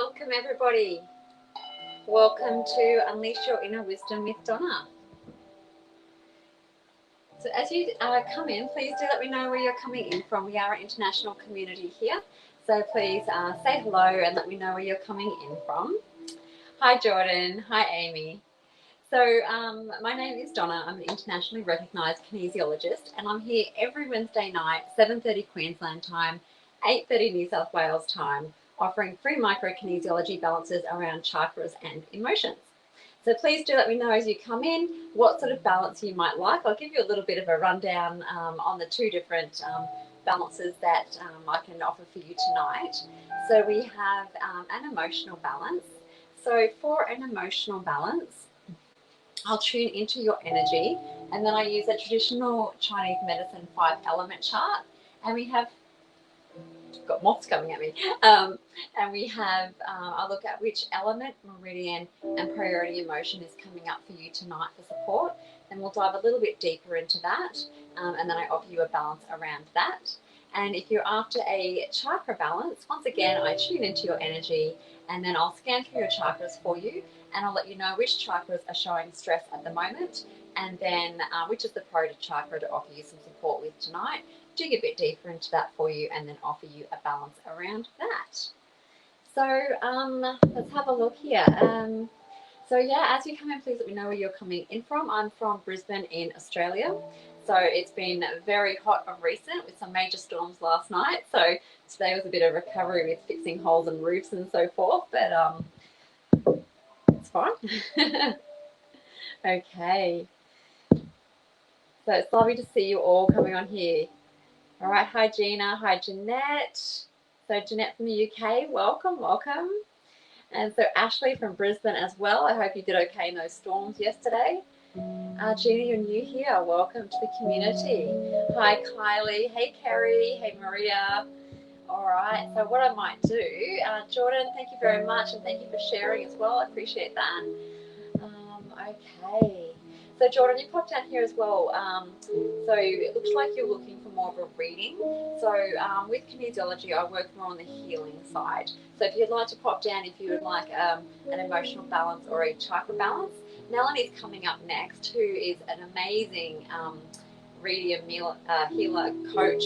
Welcome everybody. Welcome to Unleash Your Inner Wisdom with Donna. So as you come in, please do let me know where you're coming in from. We are an international community here. So please say hello and let me know where you're coming in from. Hi Jordan, hi Amy. So my name is Donna. I'm an internationally recognised kinesiologist and I'm here every Wednesday night, 7:30 Queensland time, 8:30 New South Wales time, offering free micro-kinesiology balances around chakras and emotions. So please do let me know as you come in what sort of balance you might like. I'll give you a little bit of a rundown on the two different balances that I can offer for you tonight. So we have an emotional balance. So for an emotional balance, I'll tune into your energy and then I use a traditional Chinese medicine 5-element chart, and we have got moths coming at me. And we have, I look at which element, meridian, and priority emotion is coming up for you tonight for support. And we'll dive a little bit deeper into that. And then I offer you a balance around that. And if you're after a chakra balance, once again, I tune into your energy and then I'll scan through your chakras for you. And I'll let you know which chakras are showing stress at the moment. And then which is the priority chakra to offer you some support with tonight. Dig a bit deeper into that for you and then offer you a balance around that. So let's have a look here. So yeah, as you come in, please let me know where you're coming in from. I'm from Brisbane in Australia. So it's been very hot of recent with some major storms last night. So today was a bit of recovery with fixing holes in roofs and so forth, but it's fine. Okay. So it's lovely to see you all coming on here. All right, hi Gina, hi Jeanette. So Jeanette from the UK, welcome, welcome. And so Ashley from Brisbane as well. I hope you did okay in those storms yesterday. Gina, you're new here. Welcome to the community. Hi Kylie, hey Kerry, hey Maria. All right, so what I might do, Jordan, thank you very much and thank you for sharing as well. I appreciate that. Okay. So Jordan, you popped down here as well. So it looks like you're looking for more of a reading. So with kinesiology, I work more on the healing side. So if you'd like to pop down, if you would like an emotional balance or a chakra balance, Melanie's coming up next, who is an amazing healer coach.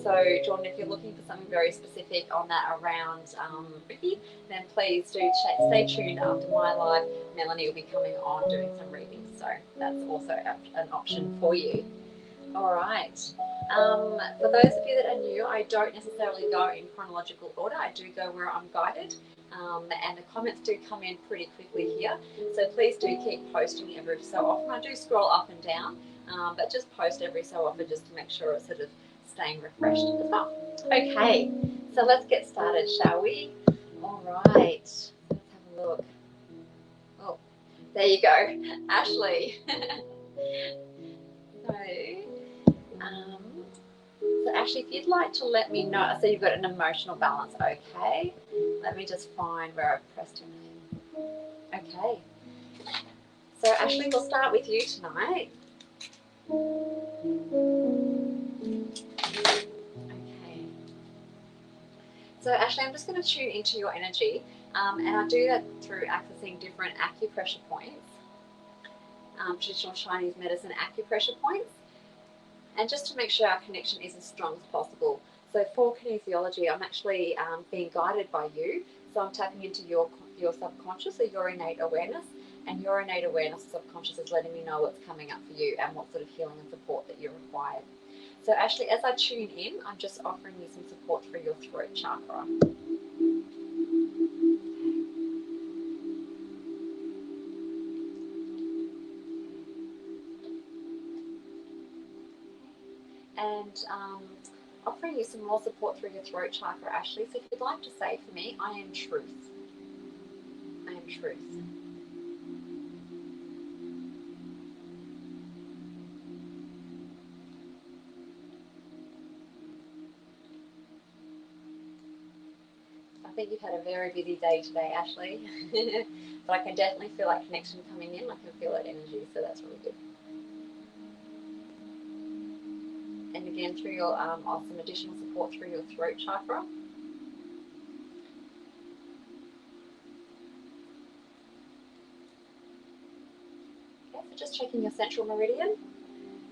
So Jordan, if you're looking for something very specific on that around Ricky, then please do stay tuned after my live. Melanie will be coming on doing some readings, so that's also an option for you. All right. For those of you that are new, I don't necessarily go in chronological order. I do go where I'm guided. And the comments do come in pretty quickly here. So please do keep posting every so often. I do scroll up and down, but just post every so often just to make sure it's sort of staying refreshed as well. Okay, so let's get started, shall we? All right, let's have a look. Oh, there you go, Ashley. So Ashley, if you'd like to let me know, so you've got an emotional balance, okay? Let me just find where I've pressed your name. Okay. So Ashley, we'll start with you tonight. Okay. So Ashley, I'm just going to tune into your energy, and I do that through accessing different acupressure points, traditional Chinese medicine acupressure points, and just to make sure our connection is as strong as possible. So for kinesiology, I'm actually being guided by you. So I'm tapping into your subconscious, or your innate awareness, and your innate awareness subconscious is letting me know what's coming up for you and what sort of healing and support that you require. So Ashley, as I tune in, I'm just offering you some support through your throat chakra. And offering you some more support through your throat chakra, Ashley. So if you'd like to say for me, I am truth. I am truth. I think you've had a very busy day today, Ashley. But I can definitely feel that connection coming in. I can feel that energy, so that's really good. And again, through your some additional support through your throat chakra. Jennifer just checking your central meridian,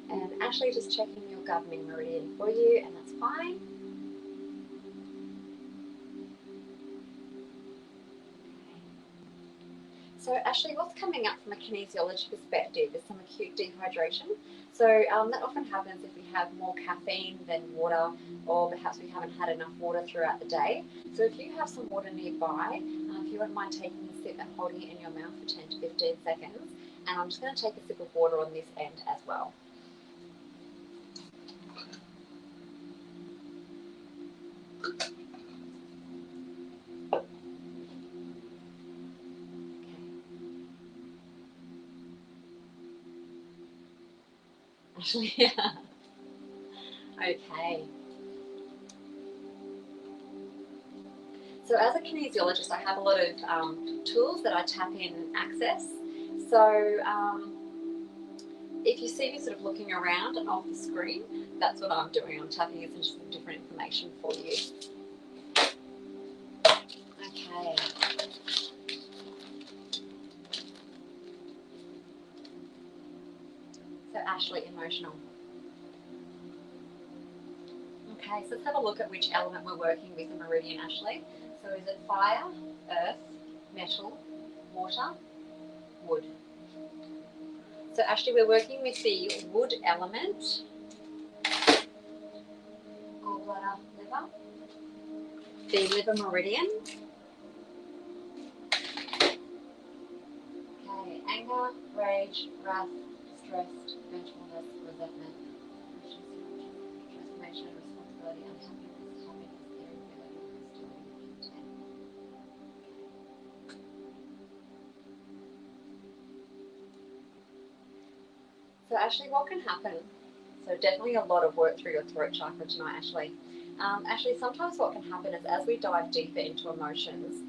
and Ashley just checking your governing meridian for you, and that's fine. So Ashley, what's coming up from a kinesiology perspective is some acute dehydration. So that often happens if we have more caffeine than water, or perhaps we haven't had enough water throughout the day. So if you have some water nearby, if you wouldn't mind taking a sip and holding it in your mouth for 10 to 15 seconds, and I'm just going to take a sip of water on this end as well. Yeah. Okay. So as a kinesiologist, I have a lot of tools that I tap in and access. So if you see me sort of looking around and off the screen, that's what I'm doing. I'm tapping into some different information for you. Okay. So Ashley, emotional. Okay, so let's have a look at which element we're working with in Meridian, Ashley. So is it fire, earth, metal, water, wood? So Ashley, we're working with the wood element, gallbladder, liver, the liver meridian. Okay, anger, rage, wrath, stress, vengefulness, resentment, transformation, responsibility, unhappiness, happiness, irritability, hostility, content. So Ashley, what can happen? So definitely a lot of work through your throat chakra tonight, Ashley. Ashley, sometimes what can happen is as we dive deeper into emotions,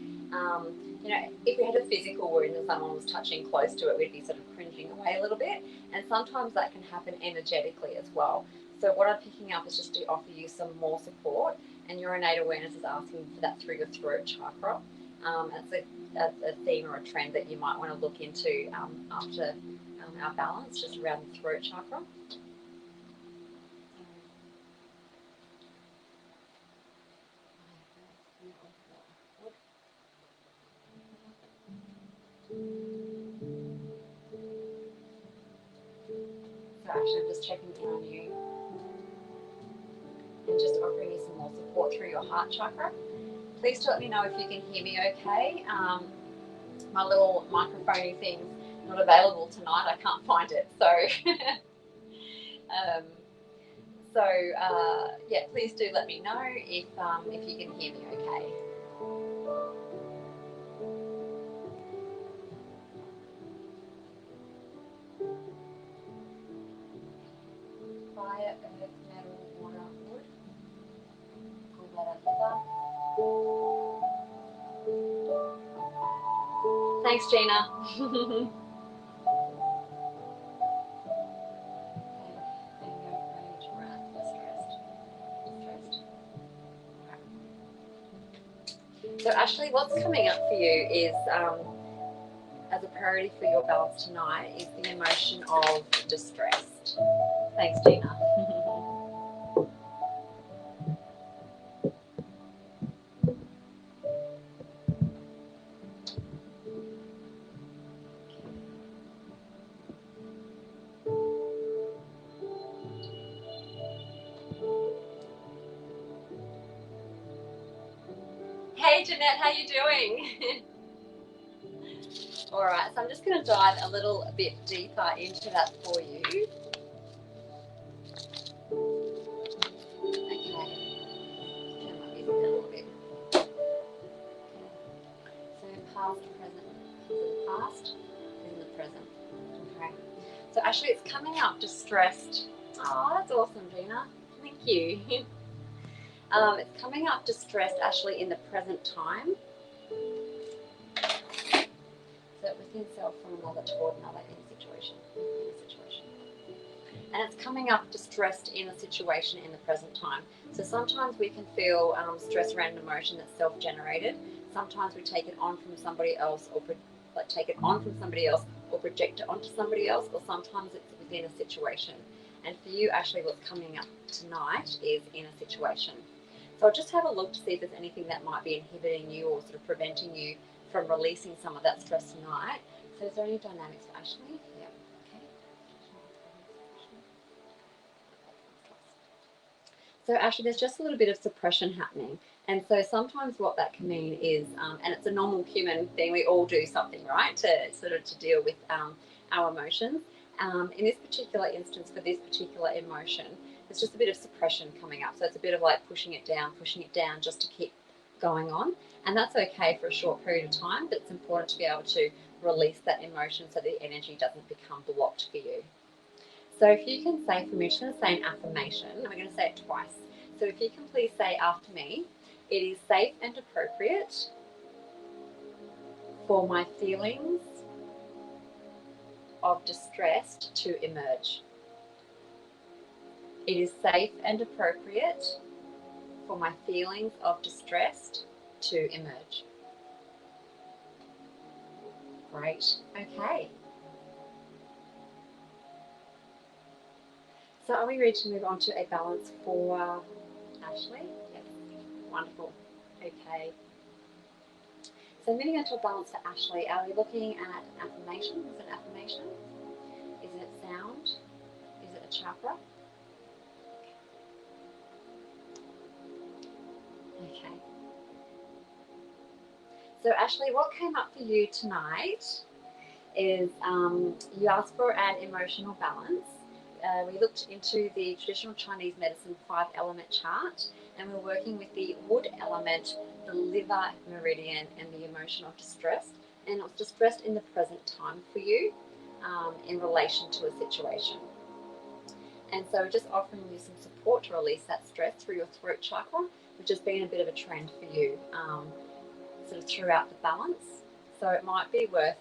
you know, if we had a physical wound and someone was touching close to it, we'd be sort of cringing away a little bit. And sometimes that can happen energetically as well. So what I'm picking up is just to offer you some more support, and your innate awareness is asking for that through your throat chakra. It's a theme or a trend that you might want to look into after our balance, just around the throat chakra. So actually I'm just checking in on you and just offering you some more support through your heart chakra. Please do let me know if you can hear me okay. My little microphone thing's not available tonight. I can't find it. So, yeah, please do let me know if you can hear me okay. Fire, earth, metal, water, wood. Gallbladder, liver. Thanks, Gina. So Ashley, what's coming up for you is, as a priority for your balance tonight, is the emotion of distressed. Thanks, Gina. Hey Jeanette, how you doing? All right, so I'm just going to dive a little bit deeper into that for you. Okay, turn my music down a little bit. Okay. So past, present, past, in the present. Okay. So actually, it's coming up distressed. Oh, that's awesome, Gina. Thank you. It's coming up distressed actually in the present time. So within self from another toward another in a situation. And it's coming up distressed in a situation in the present time. So sometimes we can feel stress around an emotion that's self-generated. Sometimes we take it on from somebody else, or take it on from somebody else, or project it onto somebody else, or sometimes it's within a situation. And for you, Ashley, what's coming up tonight is in a situation. So I'll just have a look to see if there's anything that might be inhibiting you or sort of preventing you from releasing some of that stress tonight. So is there any dynamics for Ashley? Yeah. Okay. So Ashley, there's just a little bit of suppression happening. And so sometimes what that can mean is, and it's a normal human thing, we all do something, right, to deal with our emotions. In this particular instance, for this particular emotion, there's just a bit of suppression coming up. So it's a bit of like pushing it down just to keep going on. And that's okay for a short period of time, but it's important to be able to release that emotion so the energy doesn't become blocked for you. So if you can say for me, I'm just going to say an affirmation, and we're going to say it twice. So if you can please say after me, it is safe and appropriate for my feelings of distress to emerge. It is safe and appropriate for my feelings of distress to emerge. Great. Okay. So are we ready to move on to a balance for Ashley? Yes. Wonderful. Okay. So moving on to a balance for Ashley, are we looking at affirmation? Is it affirmation? Is it sound? Is it a chakra? Okay. So Ashley, what came up for you tonight is you asked for an emotional balance. We looked into the traditional Chinese medicine 5-element chart, and we're working with the wood element, the liver meridian, and the emotion of distress. And it was distressed in the present time for you in relation to a situation. And so we're just offering you some support to release that stress through your throat chakra, which has been a bit of a trend for you sort of throughout the balance. So it might be worth,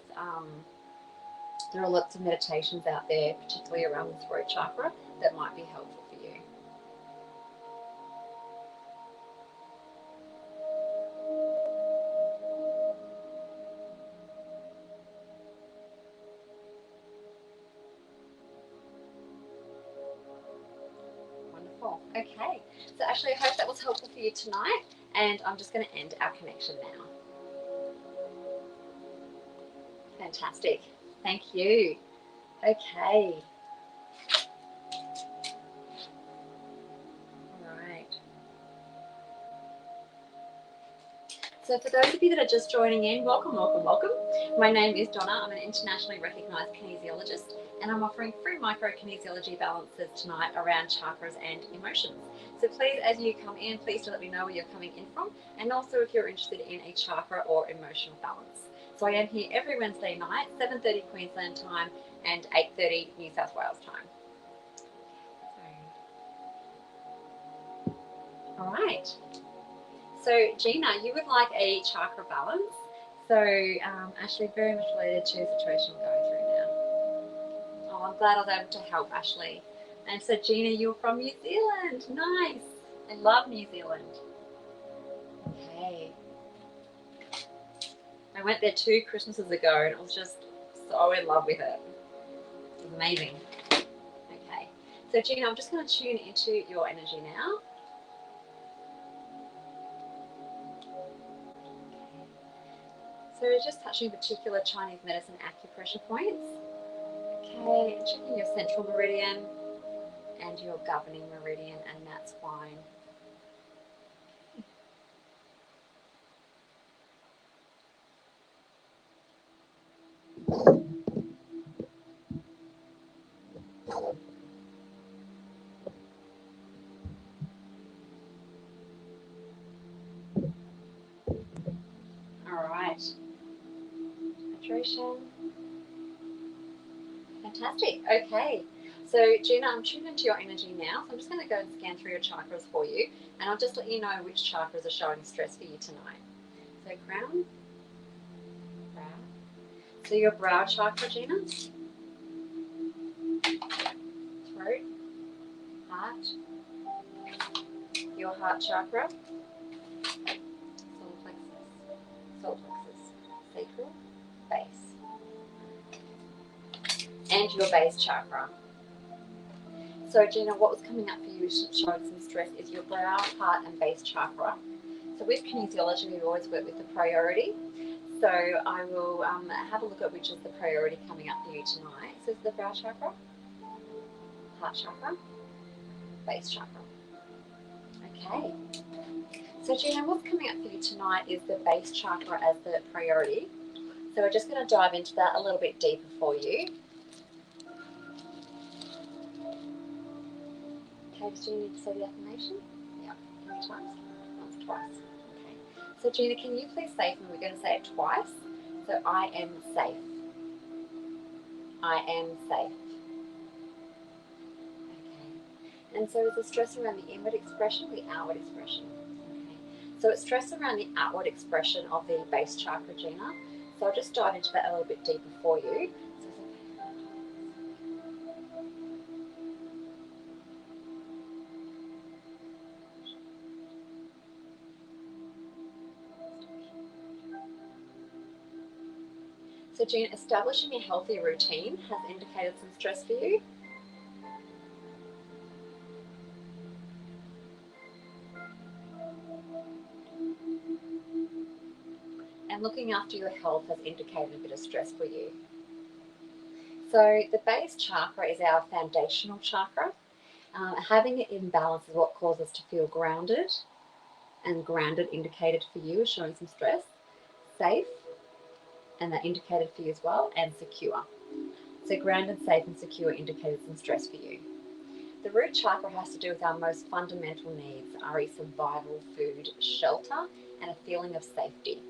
there are lots of meditations out there, particularly around the throat chakra, that might be helpful for you. Wonderful. Okay. So Ashley, I hope that was helpful for you tonight, and I'm just going to end our connection now. Fantastic. Thank you. Okay. All right. So for those of you that are just joining in, welcome, welcome, welcome. My name is Donna. I'm an internationally recognised kinesiologist, and I'm offering free micro-kinesiology balances tonight around chakras and emotions. So please, as you come in, please do let me know where you're coming in from, and also if you're interested in a chakra or emotional balance. So I am here every Wednesday night, 7:30 Queensland time and 8:30 New South Wales time. All right. So Gina, you would like a chakra balance. So Ashley, very much related to the situation we're going through now. Oh, I'm glad I was able to help, Ashley. And so Gina, you're from New Zealand. Nice. I love New Zealand. Okay. I went there 2 Christmases ago and I was just so in love with it. It was amazing. Okay. So Gina, I'm just going to tune into your energy now. So we're just touching particular Chinese medicine acupressure points. Okay, and checking your central meridian and your governing meridian and that spine. All right. Hydration. Fantastic. Okay. So Gina, I'm tuned into your energy now. So I'm just going to go and scan through your chakras for you, and I'll just let you know which chakras are showing stress for you tonight. So crown, brow. So your brow chakra, Gina. Throat, heart. Your heart chakra. Solar plexus, sacral, base. and your base chakra. So Gina, what was coming up for you showing some stress is your brow, heart and base chakra. So with kinesiology, we always work with the priority. So I will have a look at which is the priority coming up for you tonight. So it's the brow chakra, heart chakra, base chakra. Okay. So Gina, what's coming up for you tonight is the base chakra as the priority. So we're just going to dive into that a little bit deeper for you. Okay, do you need to say the affirmation? Yeah. How many times? Once, twice. Okay. So Gina, can you please say for me, we're going to say it twice. So I am safe. I am safe. Okay. And so is the stress around the inward expression or the outward expression? Okay. So it's stress around the outward expression of the base chakra, Gina. So I'll just dive into that a little bit deeper for you. So Gina, establishing a healthy routine has indicated some stress for you. And looking after your health has indicated a bit of stress for you. So the base chakra is our foundational chakra. Having it in balance is what causes us to feel grounded, and grounded indicated for you is showing some stress, safe, and that indicated for you as well, and secure. So grounded, safe, and secure indicated some stress for you. The root chakra has to do with our most fundamental needs, i.e. survival, food, shelter, and a feeling of safety.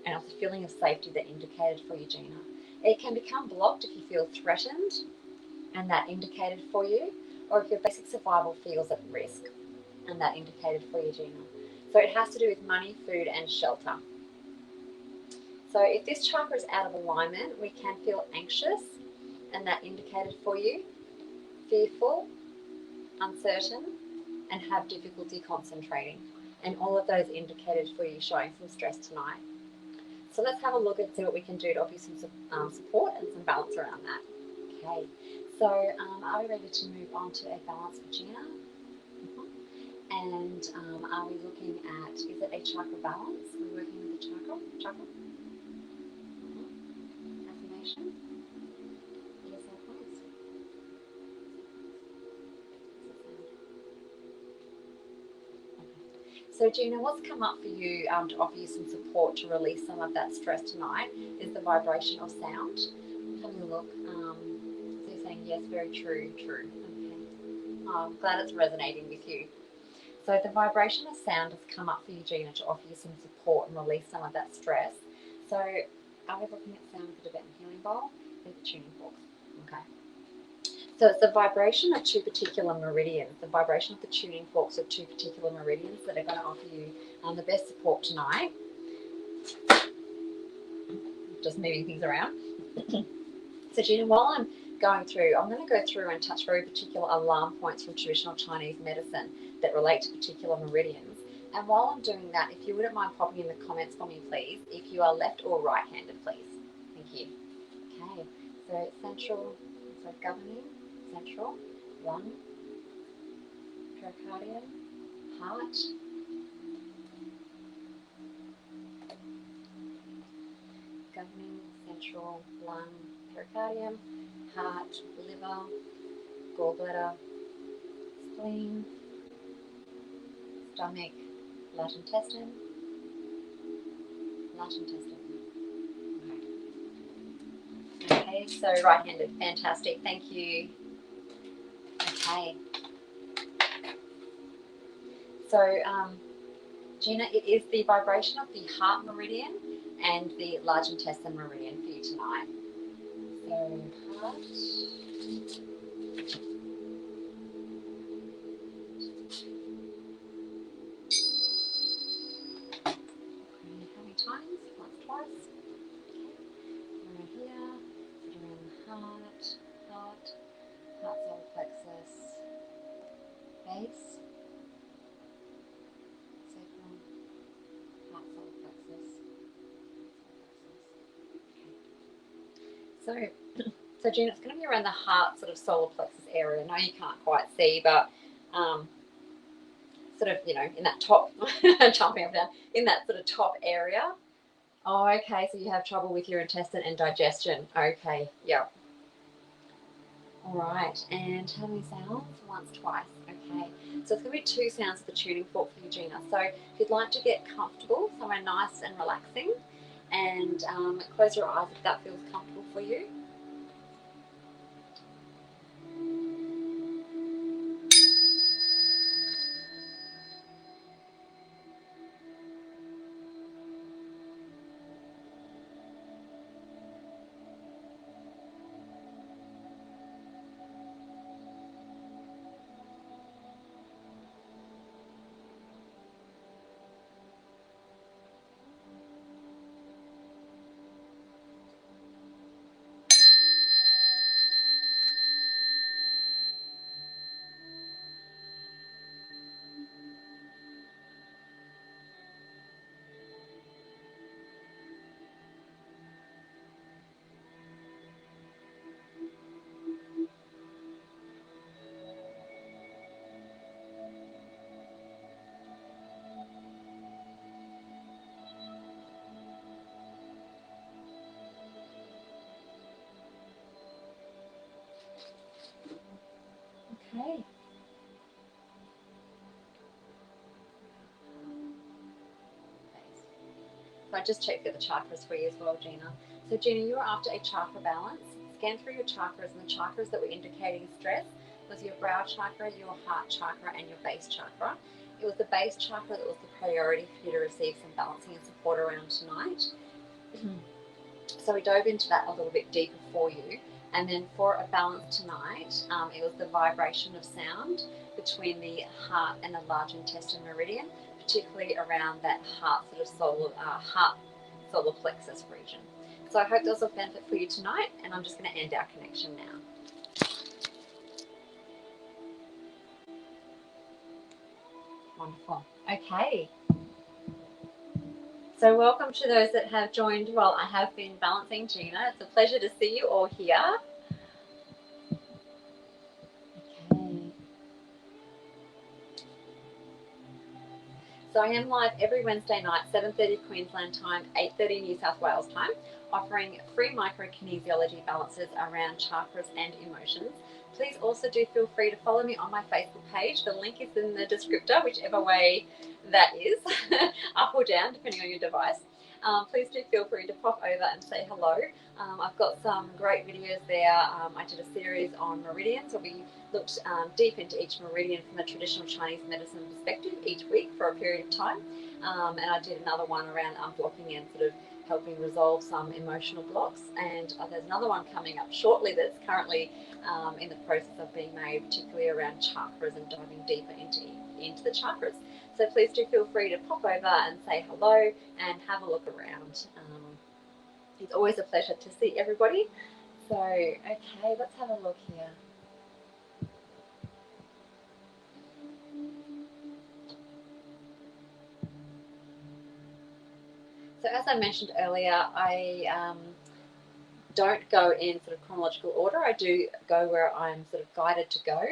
And it's a feeling of safety that indicated for you, Gina. It can become blocked if you feel threatened, and that indicated for you, or if your basic survival feels at risk, and that indicated for you, Gina. So it has to do with money, food, and shelter. So if this chakra is out of alignment, we can feel anxious, and that indicated for you, fearful, uncertain, and have difficulty concentrating. And all of those indicated for you showing some stress tonight. So let's have a look and see what we can do to offer you some support and some balance around that. Okay, so are we ready to move on to a balance for Gina? And are we looking at, is it a chakra balance? We're working with the chakra? Affirmation? Yes, please. So Gina, what's come up for you to offer you some support to release some of that stress tonight is the vibration of sound. Having a look. So you're saying yes, very true. Okay. Oh, I'm glad it's resonating with you. So the vibration of sound has come up for you, Gina, to offer you some support and release some of that stress. So are we looking at sound with the Tibetan healing bowl? With the tuning forks. Okay. So it's the vibration of two particular meridians, the vibration of the tuning forks of two particular meridians that are going to offer you the best support tonight. Just moving things around. So Gina, while I'm going through, I'm going to go through and touch very particular alarm points from traditional Chinese medicine that relate to particular meridians. And while I'm doing that, if you wouldn't mind popping in the comments for me, please, if you are left or right-handed, please. Thank you. Okay, so central, so governing, central, lung, pericardium, heart, governing, central, lung, pericardium, heart, liver, gallbladder, spleen, stomach, large intestine. Okay, so right-handed, fantastic, thank you. Okay. So, Gina, it is the vibration of the heart meridian and the large intestine meridian for you tonight. So, heart. How many times? Once, twice. Okay. Around here, around the heart, solar plexus, base, sacrum, heart, solar plexus. Okay. So So Gina, it's going to be around the heart, sort of solar plexus area. I know you can't quite see, but sort of, you know, in that top, jumping up and down, in that sort of top area. Oh, okay, so you have trouble with your intestine and digestion. Okay, yep. All right, and how many sounds? Once, twice. Okay, so it's going to be 2 sounds of the tuning fork for you, Gina. So if you'd like to get comfortable, somewhere nice and relaxing, and close your eyes if that feels comfortable for you. Okay. So I just checked the chakras for you as well, Gina. So Gina, you are after a chakra balance. Scan through your chakras, and the chakras that were indicating stress was your brow chakra, your heart chakra, and your base chakra. It was the base chakra that was the priority for you to receive some balancing and support around tonight. So we dove into that a little bit deeper for you. And then for a balance tonight, it was the vibration of sound between the heart and the large intestine meridian, particularly around that heart sort of solar plexus region. So I hope that was of benefit for you tonight, and I'm just going to end our connection now. Wonderful. Okay. So welcome to those that have joined while I have been balancing Gina. It's a pleasure to see you all here. Okay. So I am live every Wednesday night, 7:30 Queensland time, 8:30 New South Wales time, offering free micro-kinesiology balances around chakras and emotions. Please also do feel free to follow me on my Facebook page. The link is in the descriptor, whichever way that is, up or down, depending on your device. Please do feel free to pop over and say hello. I've got some great videos there. I did a series on meridians, so we looked deep into each meridian from a traditional Chinese medicine perspective each week for a period of time. And I did another one around unblocking and sort of helping resolve some emotional blocks. And there's another one coming up shortly that's currently in the process of being made, particularly around chakras and diving deeper into the chakras. So please do feel free to pop over and say hello and have a look around. It's always a pleasure to see everybody. So, okay, let's have a look here. So as I mentioned earlier, I don't go in sort of chronological order. I do go where I'm sort of guided to go.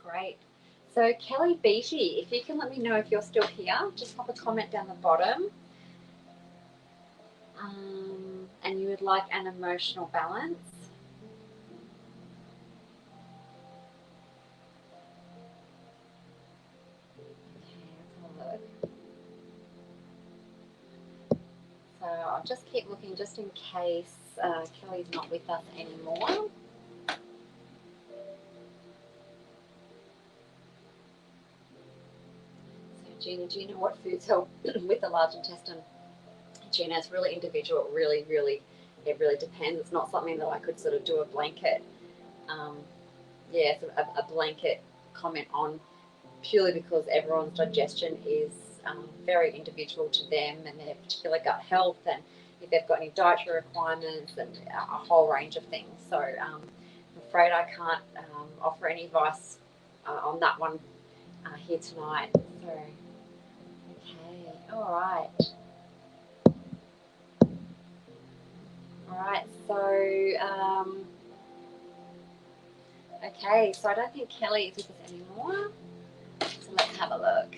Great. So Kelly Beatty, if you can let me know if you're still here, just pop a comment down the bottom. And you would like an emotional balance. Okay, let's have a look. So I'll just keep looking just in case Kelly's not with us anymore. Gina, what foods help with the large intestine? Gina, it's really individual. It really depends. It's not something that I could sort of do a blanket, sort of a blanket comment on, purely because everyone's digestion is very individual to them and their particular gut health. And if they've got any dietary requirements, and a whole range of things. So I'm afraid I can't offer any advice on that one here tonight. So, okay, all right. All right, so, okay, so I don't think Kelly is with us anymore. So let's have a look.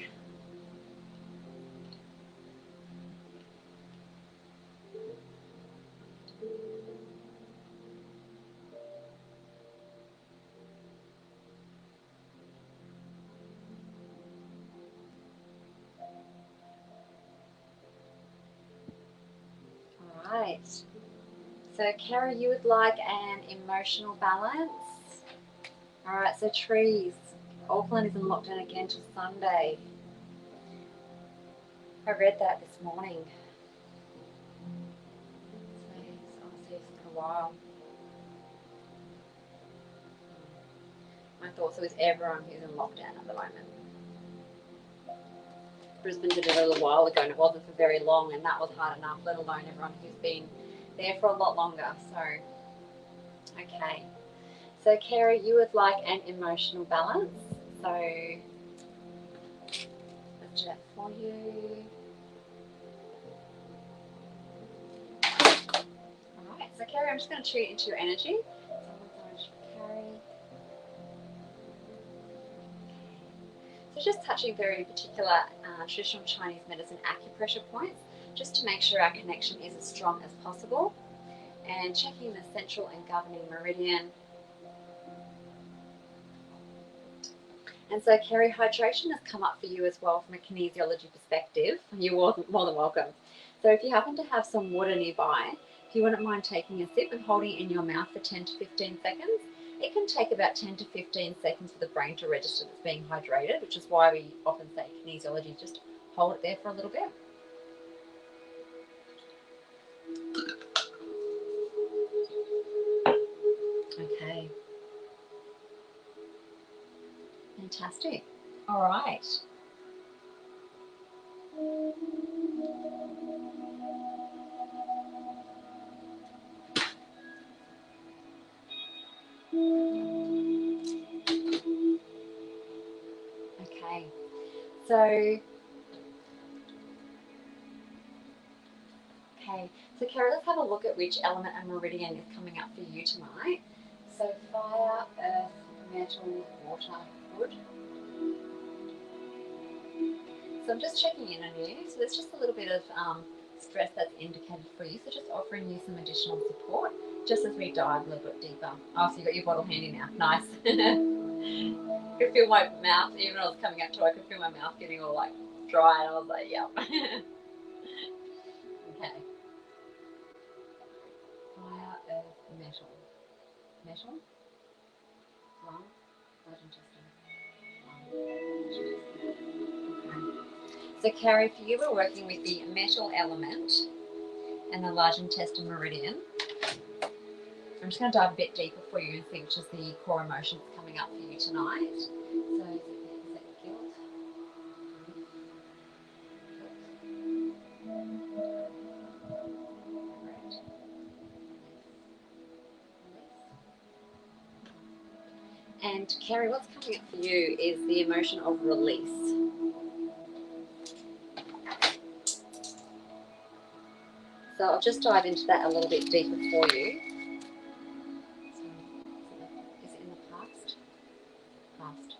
All right. So, Carrie, you would like an emotional balance. All right, so trees. Auckland is in lockdown again till Sunday. I read that this morning. Honestly, it's been a while. My thoughts are with everyone who's in lockdown at the moment. Brisbane did it a little while ago and it wasn't for very long, and that was hard enough, let alone everyone who's been there for a lot longer. So, okay. So, Kerry, you would like an emotional balance. So, let's do that for you. Alright, so Kerry, I'm just going to tune into your energy. So just touching very particular traditional Chinese medicine acupressure points, just to make sure our connection is as strong as possible. And checking the central and governing meridian. And so, Kerry, hydration has come up for you as well from a kinesiology perspective. You're more than welcome. So if you happen to have some water nearby, if you wouldn't mind taking a sip and holding it in your mouth for 10 to 15 seconds, it can take about 10 to 15 seconds for the brain to register that's being hydrated, which is why we often say kinesiology, just hold it there for a little bit. Okay. Fantastic. All right. Okay. So Kara, let's have a look at which element and meridian is coming up for you tonight. So fire, earth, metal, water, wood. So I'm just checking in on you. So there's just a little bit of stress that's indicated for you. So just offering you some additional support just as we dive a little bit deeper. Oh, so you got your bottle handy now. Nice. I could feel my mouth, even when I was coming up to it, I could feel my mouth getting all like dry, and I was like, yep. Okay. Fire, earth, metal. Metal? Lung, large intestine. Okay. So Carrie, for you, we're working with the metal element and the large intestine meridian. I'm just going to dive a bit deeper for you and see which is the core emotion that's coming up for you tonight. So is it guilt? And Kerry, what's coming up for you is the emotion of release. So I'll just dive into that a little bit deeper for you. So, is it in the past? Past.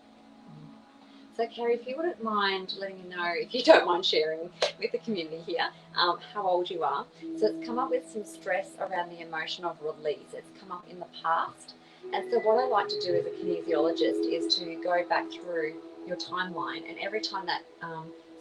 So Kerry, if you wouldn't mind letting me know, if you don't mind sharing with the community here, how old you are. So it's come up with some stress around the emotion of release. It's come up in the past. And so what I like to do as a kinesiologist is to go back through your timeline, and every time that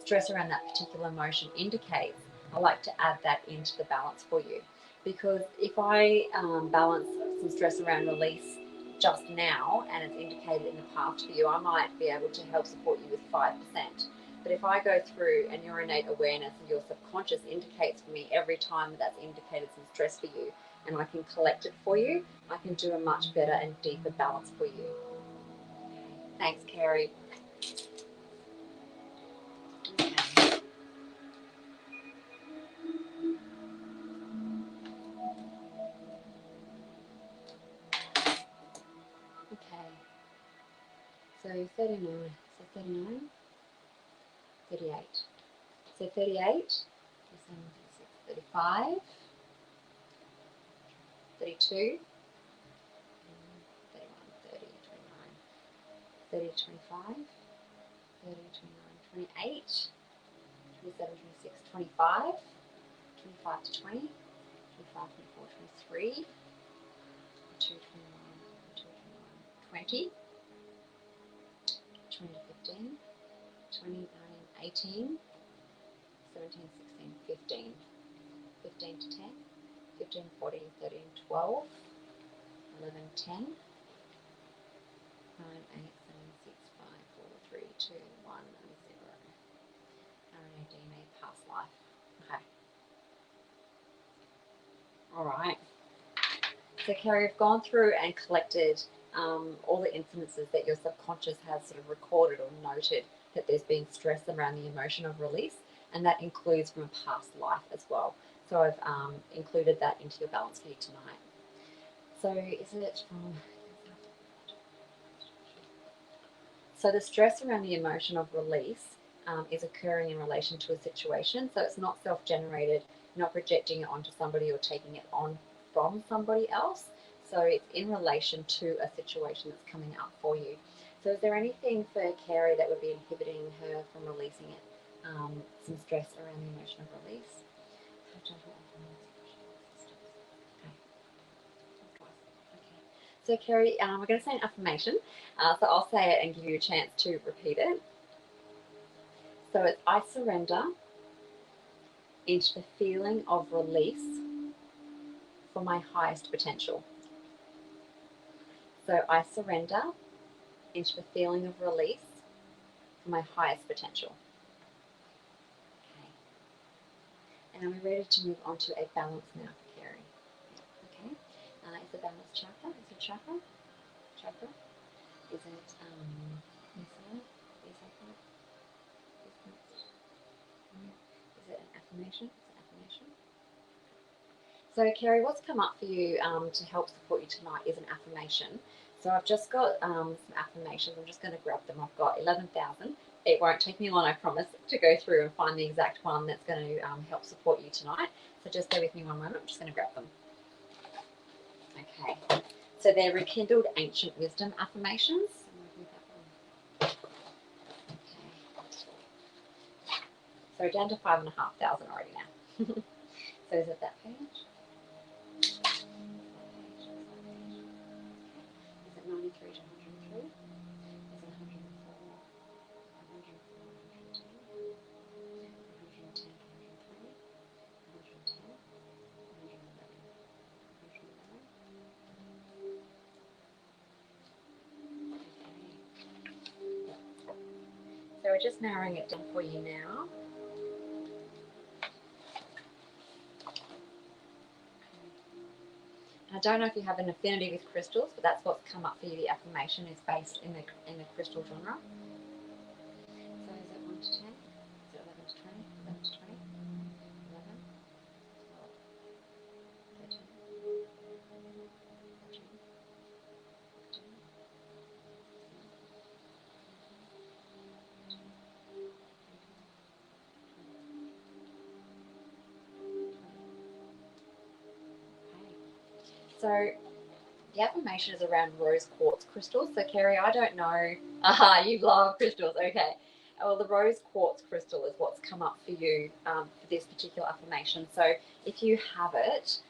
stress around that particular emotion indicates, I like to add that into the balance for you. Because if I balance some stress around release just now and it's indicated in the past for you, I might be able to help support you with 5%. But if I go through and your innate awareness and your subconscious indicates for me every time that that's indicated some stress for you, and I can collect it for you, I can do a much better and deeper balance for you. Thanks, Kerry. Okay. 39, so 39, 38. So 38, 35, 32, 31, 30, 29, 30 to 25, 30 to 29, 28, 27, 26, 25, 25 to 20, 25, 24, 23, 22, 21, 22, 21, 20, 20 to 15, 20, 19, 18, 17, 16, 15, 15 to 10, 15, 14, 13, 12, 11, 10, 9, 8, 7, 6, 5, 4, 3, 2, 1, and 0. RNA, DNA, past life. Okay. Alright. So Kerry, we've gone through and collected all the incidences that your subconscious has sort of recorded or noted that there's been stress around the emotion of release, and that includes from a past life as well. So I've included that into your balance for you tonight. So is it from... So the stress around the emotion of release is occurring in relation to a situation. So it's not self-generated, not projecting it onto somebody or taking it on from somebody else. So it's in relation to a situation that's coming up for you. So is there anything for Carrie that would be inhibiting her from releasing it? Some stress around the emotion of release. So Kerry, we're going to say an affirmation. So I'll say it and give you a chance to repeat it. So it's, I surrender into the feeling of release for my highest potential. So I surrender into the feeling of release for my highest potential. Okay. And we're ready to move on to a balance now for Kerry. Okay. Is the balance chakra? Is it chakra? Chakra? Is it Is it an affirmation? It's an affirmation. So Kerry, what's come up for you to help support you tonight is an affirmation. So I've just got some affirmations. I'm just going to grab them. I've got 11,000. It won't take me long, I promise, to go through and find the exact one that's going to help support you tonight. So just bear with me one moment. I'm just going to grab them. Okay. So they're rekindled ancient wisdom affirmations. Okay. So down to 5,500 already now. So is it that page? Is it 93 to 103? Is it 104? 104, 110, 110 to 103? 110, 111, 111. Okay. So we're just narrowing it down for you now. I don't know if you have an affinity with crystals, but that's what's come up for you. The affirmation is based in the crystal genre. So is it 1 to 10? Is it 11 to 20? 11 to 20? 11, 12, 13, 14, 15, 16, 17, 18, 19, 20. So the affirmation is around rose quartz crystals. So Kerry, I don't know. Aha, you love crystals. Okay. Well, the rose quartz crystal is what's come up for you for this particular affirmation. So if you have it,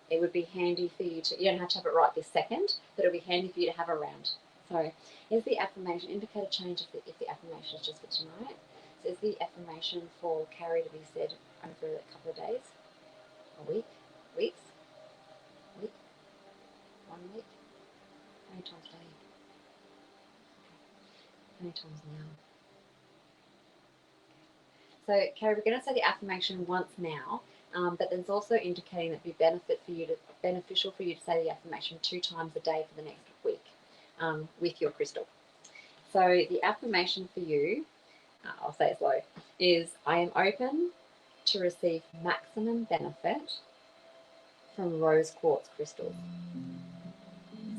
it would be handy for you to, you don't have to have it right this second, but it'll be handy for you to have around. So is the affirmation, indicate a change if the affirmation is just for tonight. So is the affirmation for Carrie to be said over a couple of days, a week, weeks, week, 1 week? How many times a day? How many times now? So, Carrie, we're going to say the affirmation once now, but there's also indicating that it'd be beneficial for you to say the affirmation 2 times a day for the next week with your crystal. So, the affirmation for you, I'll say it slow, is I am open to receive maximum benefit from rose quartz crystals.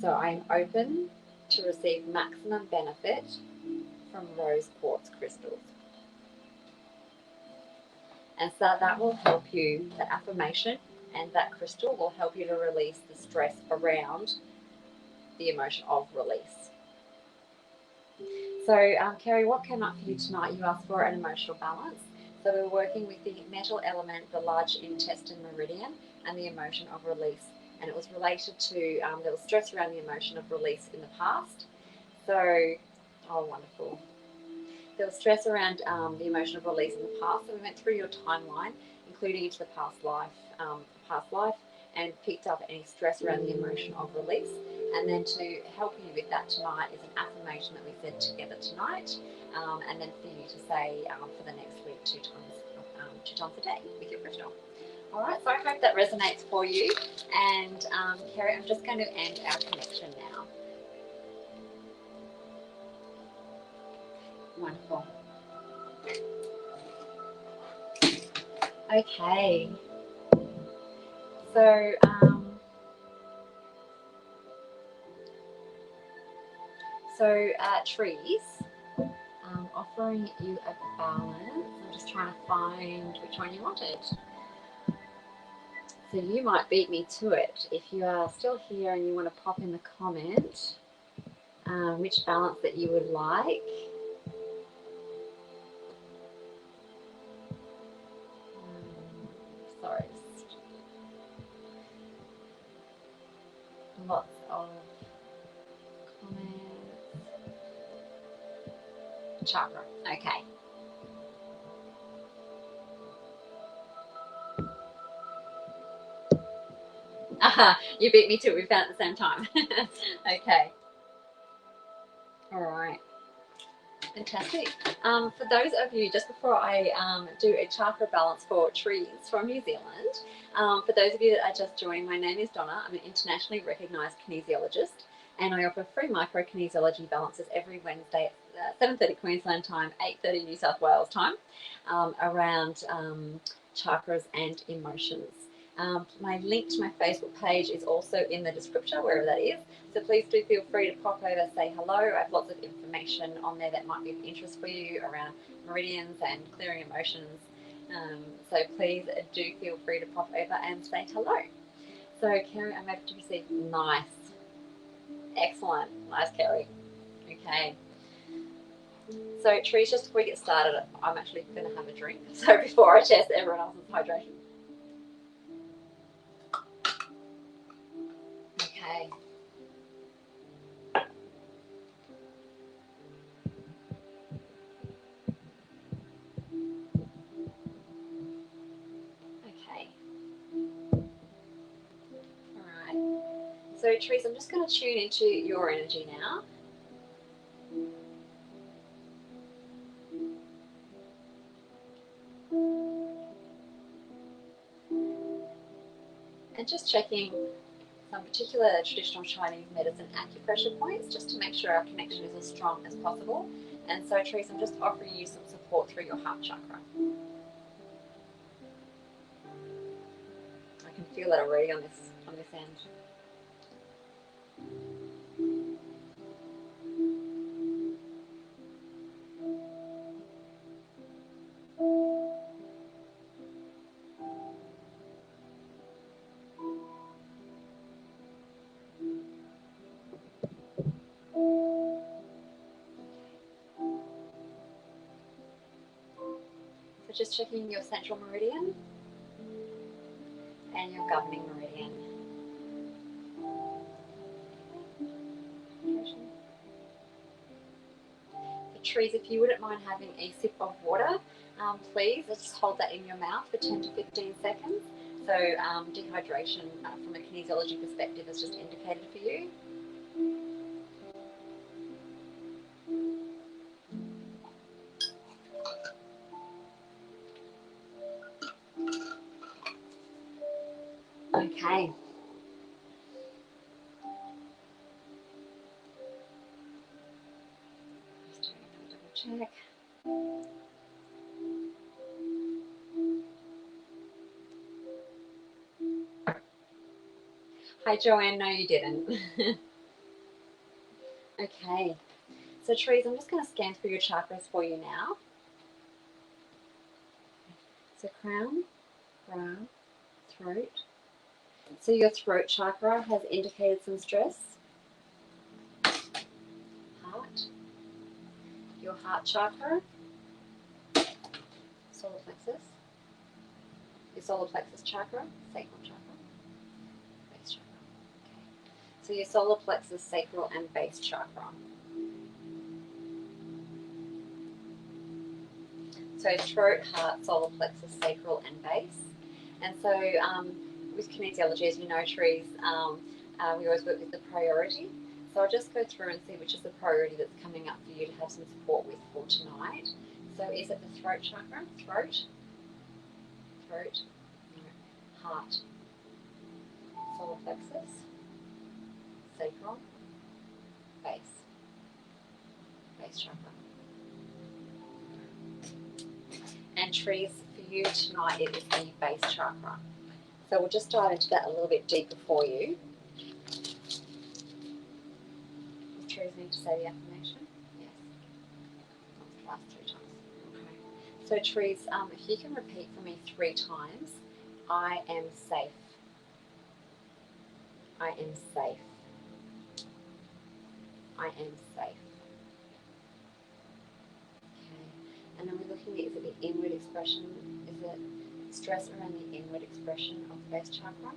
So, I am open to receive maximum benefit from rose quartz crystals. And so that will help you, the affirmation and that crystal will help you to release the stress around the emotion of release. So, Kerry, what came up for you tonight? You asked for an emotional balance. So we're working with the metal element, the large intestine meridian, and the emotion of release. And it was related to, there was stress around the emotion of release in the past. So, oh, wonderful. There was stress around the emotion of release in the past. So we went through your timeline, including into the past life, and picked up any stress around the emotion of release. And then to help you with that tonight is an affirmation that we said together tonight, and then for you to say for the next week two times a day with your crystal. All right, so I hope that resonates for you. And Kerry, I'm just going to end our connection now. Wonderful. Okay. So, trees, offering you a balance. I'm just trying to find which one you wanted. So you might beat me to it. If you are still here and you want to pop in the comment which balance that you would like. Sorry, lots of comments. Chakra, okay. You beat me to it. We found it at the same time. Okay. All right. Fantastic. For those of you, just before I do a chakra balance for trees from New Zealand, for those of you that are just joining, my name is Donna. I'm an internationally recognised kinesiologist, and I offer free micro-kinesiology balances every Wednesday at 7:30 Queensland time, 8:30 New South Wales time, around chakras and emotions. My link to my Facebook page is also in the description, wherever that is. So please do feel free to pop over, say hello. I have lots of information on there that might be of interest for you around meridians and clearing emotions. So please do feel free to pop over and say hello. So Kerry, I'm able to receive nice. Excellent. Nice, Kerry. Okay. So trees, just before we get started, I'm actually going to have a drink. So before I test everyone else's hydration. Okay. Okay. All right. So trees, I'm just going to tune into your energy now. And just checking some particular traditional Chinese medicine acupressure points just to make sure our connection is as strong as possible. And so, Therese, I'm just offering you some support through your heart chakra. I can feel that already on this end. So just checking your central meridian and your governing meridian. Trees, if you wouldn't mind having a sip of water, please just hold that in your mouth for 10 to 15 seconds. So dehydration from a kinesiology perspective is just indicated for you. Okay. Just doing a double check. Hi, Joanne. No, you didn't. Okay, so Therese, I'm just going to scan through your chakras for you now. So crown, brow, throat. So your throat chakra has indicated some stress. Heart, your heart chakra, solar plexus, your solar plexus chakra, sacral chakra, base chakra. Okay. So your solar plexus, sacral, and base chakra. So throat, heart, solar plexus, sacral, and base. And so with kinesiology, as you know, Therese, we always work with the priority. So I'll just go through and see which is the priority that's coming up for you to have some support with for tonight. So is it the throat chakra? Throat, heart, solar plexus, sacral, base chakra. And Therese, for you tonight, it is the base chakra. So we'll just dive into that a little bit deeper for you. Does Therese need to say the affirmation? Yes. Last 3 times. Okay. So Therese, if you can repeat for me 3 times, I am safe. I am safe. I am safe. Okay. And then we're looking at, is it the inward expression? Is it stress around the inward expression of the base chakra?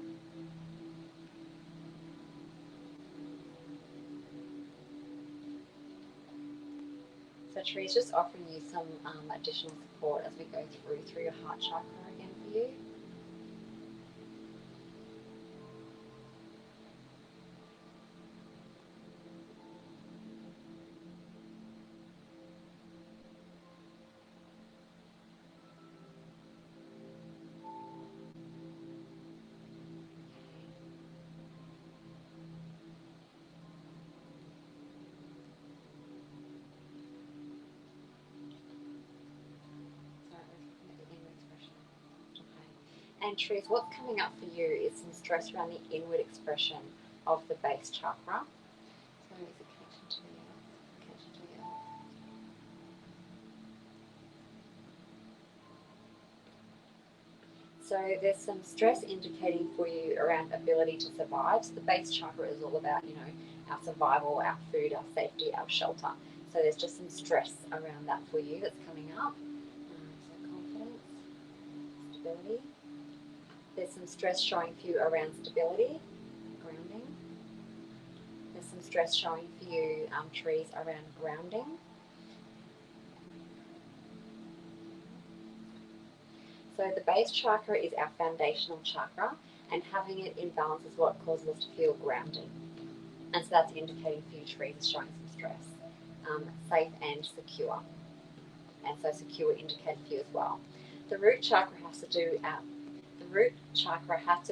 So Therese, just offering you some additional support as we go through your heart chakra again for you. And Therese, what's coming up for you is some stress around the inward expression of the base chakra. So is it connection to the earth? Connection to the earth. So there's some stress indicating for you around ability to survive. So the base chakra is all about, our survival, our food, our safety, our shelter. So there's just some stress around that for you that's coming up. So confidence, stability. There's some stress showing for you around stability, grounding. There's some stress showing for you, Therese, around grounding. So the base chakra is our foundational chakra, and having it in balance is what causes us to feel grounded. And so that's indicating for you, Therese, is showing some stress. Safe and secure. And so secure indicated for you as well. The root chakra has to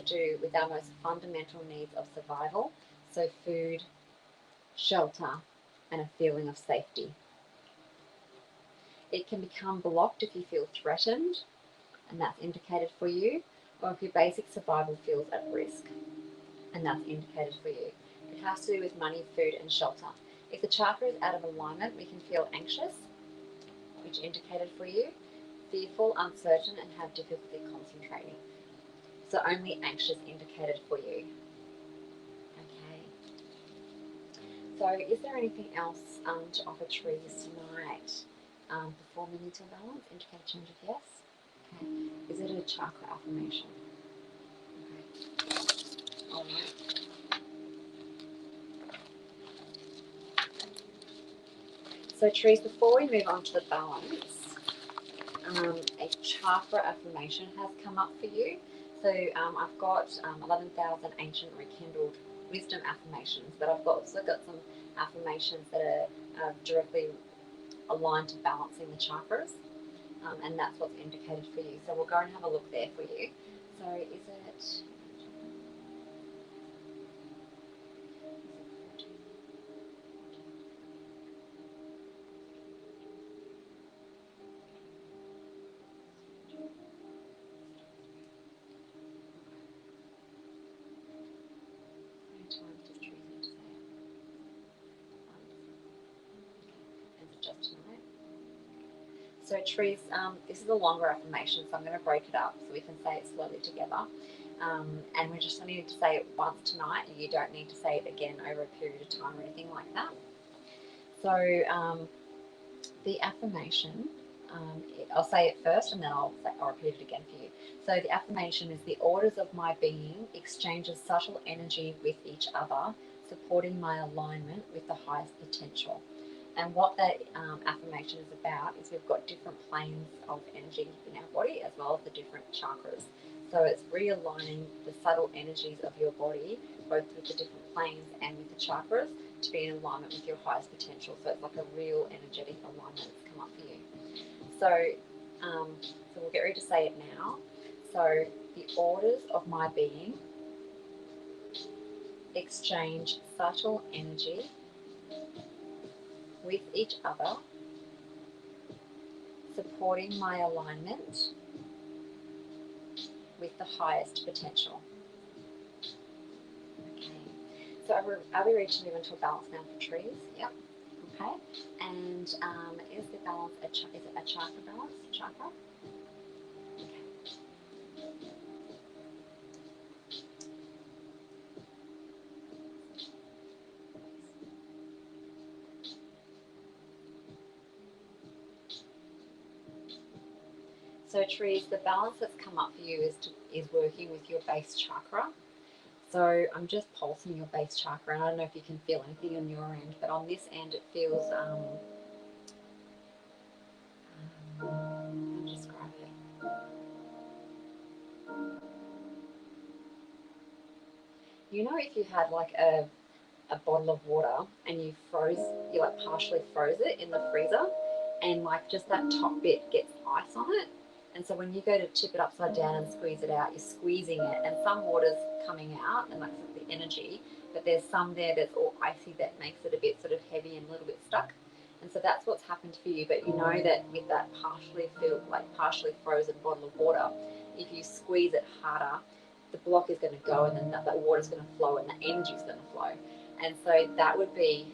do with our most fundamental needs of survival. So food, shelter, and a feeling of safety. It can become blocked if you feel threatened, and that's indicated for you, or if your basic survival feels at risk, and that's indicated for you. It has to do with money, food, and shelter. If the chakra is out of alignment, we can feel anxious, which indicated for you, fearful, uncertain, and have difficulty concentrating. So only anxious indicated for you. Okay. So is there anything else to offer Therese tonight? Before we need to balance, indicate change of yes. Okay. Is it a chakra affirmation? Okay. All right. So Therese, before we move on to the balance, a chakra affirmation has come up for you. So I've got 11,000 ancient rekindled wisdom affirmations, but I've also got some affirmations that are directly aligned to balancing the chakras, and that's what's indicated for you. So we'll go and have a look there for you. So is it... So trees, this is a longer affirmation, so I'm going to break it up so we can say it slowly together. And we're just only need to say it once tonight. You don't need to say it again over a period of time or anything like that. So the affirmation, I'll say it first and then I'll repeat it again for you. So the affirmation is: the orders of my being exchanges subtle energy with each other, supporting my alignment with the highest potential. And what that affirmation is about is we've got different planes of energy in our body as well as the different chakras. So it's realigning the subtle energies of your body, both with the different planes and with the chakras, to be in alignment with your highest potential. So it's like a real energetic alignment that's come up for you. So we'll get ready to say it now. So the orders of my being exchange subtle energy with each other, supporting my alignment with the highest potential. Okay. So are we ready to move into a balance now for trees? Yep. Okay. And is the balance is it a chakra balance? Chakra? Okay. So trees, the balance that's come up for you is working with your base chakra. So I'm just pulsing your base chakra, and I don't know if you can feel anything on your end, but on this end it feels, how to describe it? You know, if you had like a bottle of water and you like partially froze it in the freezer, and like just that top bit gets ice on it. And so when you go to tip it upside down and squeeze it out, you're squeezing it, and some water's coming out, and that's the energy, but there's some there that's all icy that makes it a bit sort of heavy and a little bit stuck. And so that's what's happened for you. But you know that with that partially filled, like partially frozen bottle of water, if you squeeze it harder, the block is going to go, and then that water's going to flow, and the energy's going to flow. And so that would be,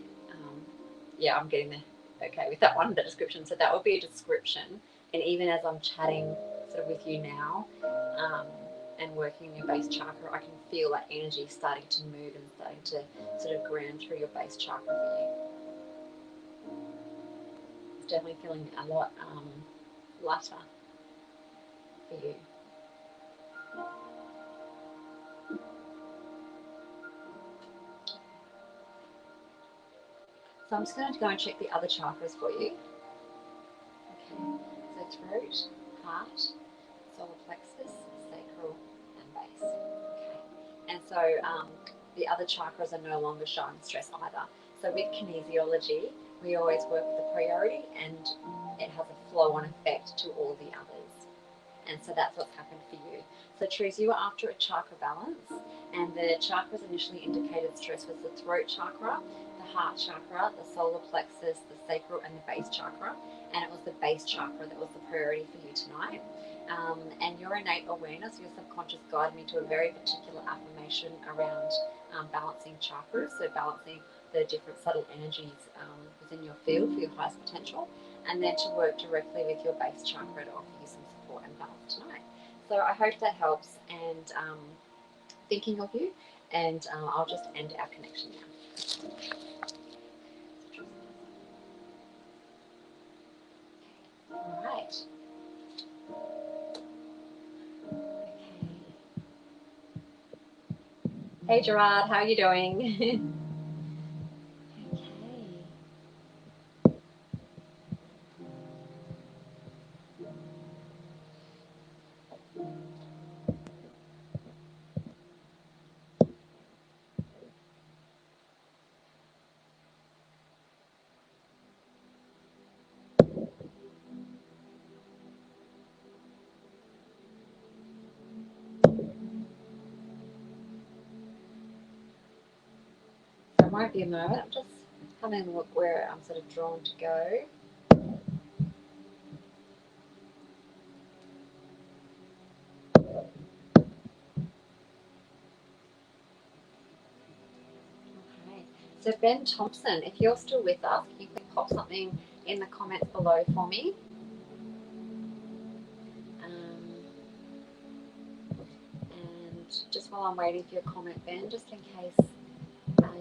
yeah, I'm getting there. Okay, with that one, the description. So that would be a description. And even as I'm chatting sort of with you now, and working your base chakra, I can feel that energy starting to move and starting to sort of ground through your base chakra for you. It's definitely feeling a lot lighter for you. So I'm just going to go and check the other chakras for you. Okay, so throat, heart, solar plexus, sacral, and base. Okay, and so the other chakras are no longer showing stress either. So with kinesiology, we always work with the priority, and it has a flow-on effect to all the others. And so that's what's happened for you. So Therese, you were after a chakra balance, and the chakras initially indicated stress was the throat chakra, the heart chakra, the solar plexus, the sacral, and the base chakra. And it was the base chakra that was the priority for you tonight. And your innate awareness, your subconscious guided me to a very particular affirmation around balancing chakras, so balancing the different subtle energies within your field for your highest potential, and then to work directly with your base chakra to offer you some support and balance tonight. So I hope that helps, and thinking of you, and I'll just end our connection now. All right. Hey Gerard, how are you doing? So it won't be a moment. I'm just having a look where I'm sort of drawn to go. Okay. So Ben Thompson, if you're still with us, you can pop something in the comments below for me. just while I'm waiting for your comment, Ben, just in case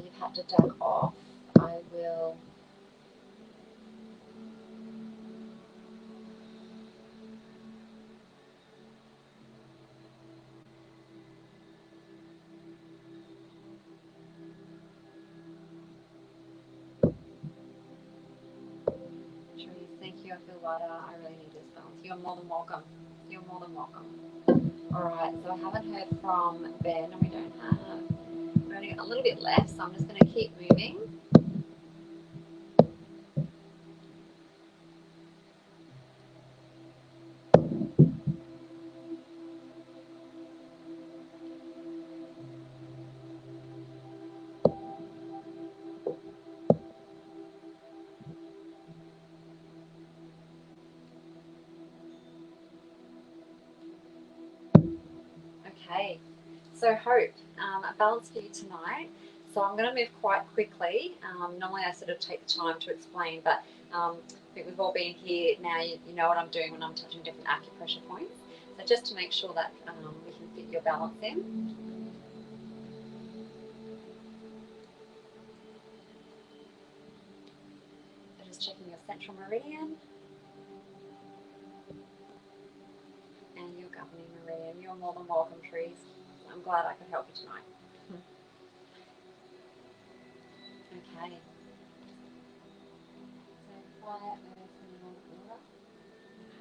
you've had to duck off, I will. Thank you. I feel lighter. I really need this balance. You're more than welcome. You're more than welcome. All right. So I haven't heard from Ben, and we don't have. We're only a little bit left, so I'm just going to keep moving. Okay, so Hope, a balance for you tonight. So I'm going to move quite quickly. Normally I sort of take the time to explain, but I think we've all been here now. You know what I'm doing when I'm touching different acupressure points. So just to make sure that we can fit your balance in. So just checking your central meridian and your governing meridian. You're more than welcome, Trees. I'm glad I could help you tonight. Okay. So quiet,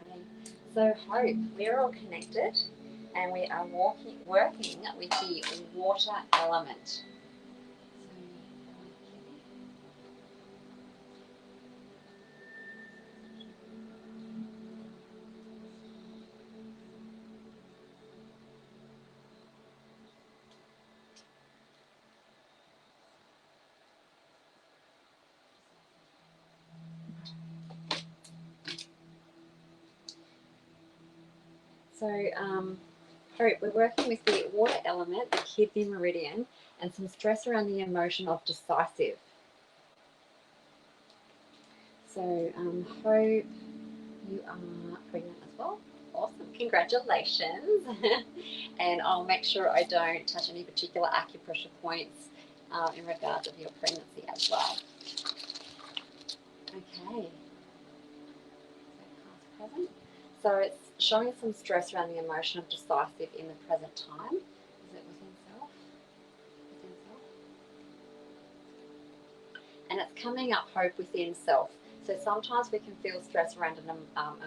okay. So Hope, we're all connected and we are working with the water element. So Hope, we're working with the water element, the kidney meridian, and some stress around the emotion of decisive. So Hope, you are pregnant as well. Awesome, congratulations. And I'll make sure I don't touch any particular acupressure points in regards of your pregnancy as well. Okay. So past present. So it's showing some stress around the emotion of decisive in the present time. Is it within self? Within self? And it's coming up Hope within self. So sometimes we can feel stress around an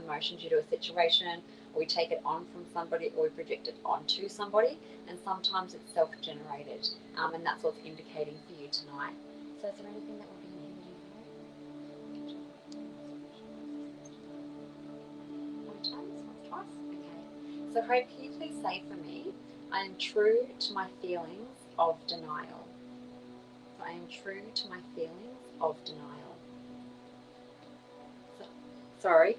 emotion due to a situation, or we take it on from somebody, or we project it onto somebody, and sometimes it's self-generated, and that's what's indicating for you tonight. So is there anything that would be inhibiting Hope? Once, twice? Okay. So Hope, can you please say for me, I am true to my feelings of denial. So I am true to my feelings of denial. Sorry,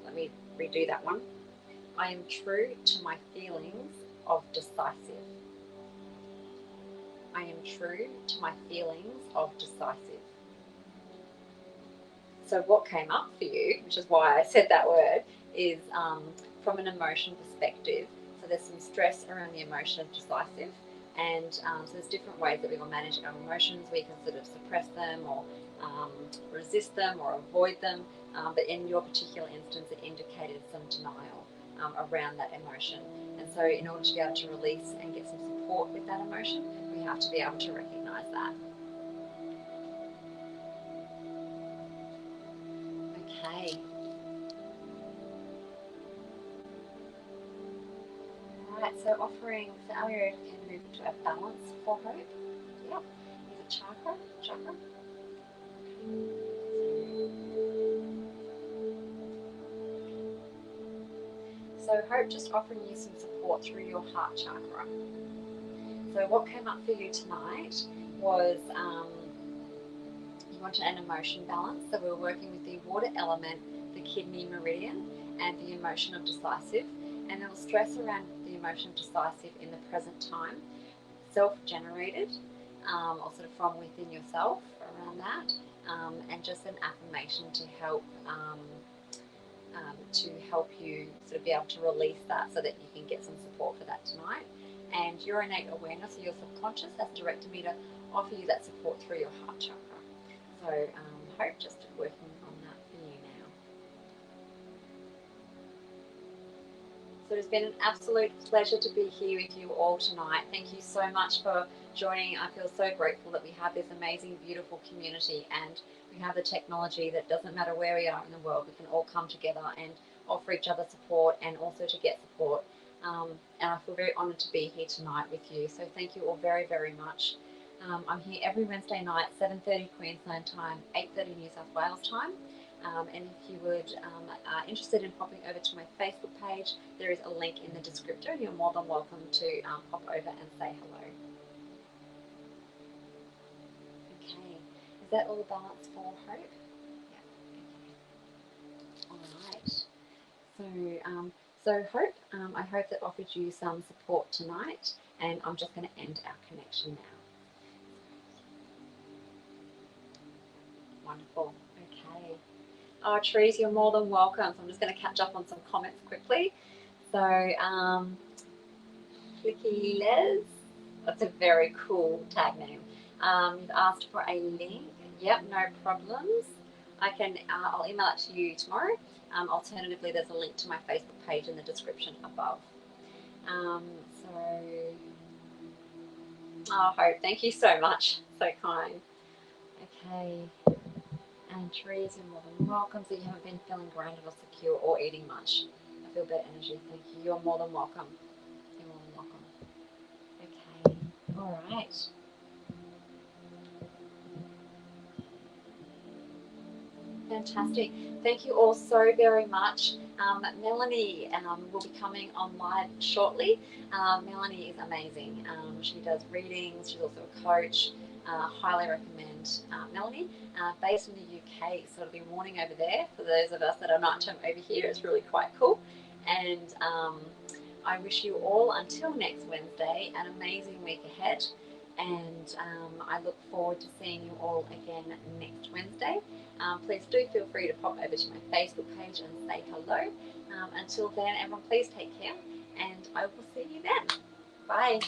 let me redo that one. I am true to my feelings of decisive. I am true to my feelings of decisive. So what came up for you, which is why I said that word, is from an emotion perspective. So there's some stress around the emotion of decisive, and so there's different ways that we will manage our emotions. We can sort of suppress them or resist them or avoid them, but in your particular instance it indicated some denial around that emotion. And so in order to be able to release and get some support with that emotion, we have to be able to recognise that. Okay. Alright, so offering, so our area can move to a balance for Hope. Yep. Is it chakra? Chakra? So Hope, just offering you some support through your heart chakra. So what came up for you tonight was you wanted an emotion balance. So we were working with the water element, the kidney meridian, and the emotion of decisive. And there was stress around the emotion of decisive in the present time, self-generated, or sort of from within yourself around that, and just an affirmation to help you sort of be able to release that so that you can get some support for that tonight. and your innate awareness of your subconscious has directed me to offer you that support through your heart chakra. So hope just working on that for you now. So it's been an absolute pleasure to be here with you all tonight. Thank you so much for joining. I feel so grateful that we have this amazing, beautiful community, and we have the technology that doesn't matter where we are in the world, we can all come together and offer each other support and also to get support. And I feel very honoured to be here tonight with you. So thank you all very, very much. I'm here every Wednesday night, 7:30 Queensland time, 8:30 New South Wales time. And if you are interested in popping over to my Facebook page, there is a link in the descriptor. You're more than welcome to pop over and say hello. Okay, is that all the balance for Hope? Yeah. Okay. All right. So Hope, I hope that offered you some support tonight, and I'm just going to end our connection now. Wonderful. Okay. Oh, Trees, you're more than welcome. So I'm just going to catch up on some comments quickly. So, Flicky Les, that's a very cool tag name. You've asked for a link. Yep, no problems. I'll email it to you tomorrow. Alternatively, there's a link to my Facebook page in the description above. Hope, thank you so much. So kind. Okay. And Trees, you're more than welcome. So you haven't been feeling grounded or secure or eating much. I feel better energy. Thank you. You're more than welcome. You're more than welcome. Okay. All right. Fantastic. Thank you all so very much. Melanie will be coming on live shortly. Melanie is amazing. She does readings. She's also a coach. Highly recommend Melanie. Based in the UK, so it'll be morning over there for those of us that are nighttime over here. It's really quite cool. And I wish you all, until next Wednesday, an amazing week ahead. And I look forward to seeing you all again next Wednesday. Please do feel free to pop over to my Facebook page and say hello. Until then, everyone, please take care, and I will see you then. Bye.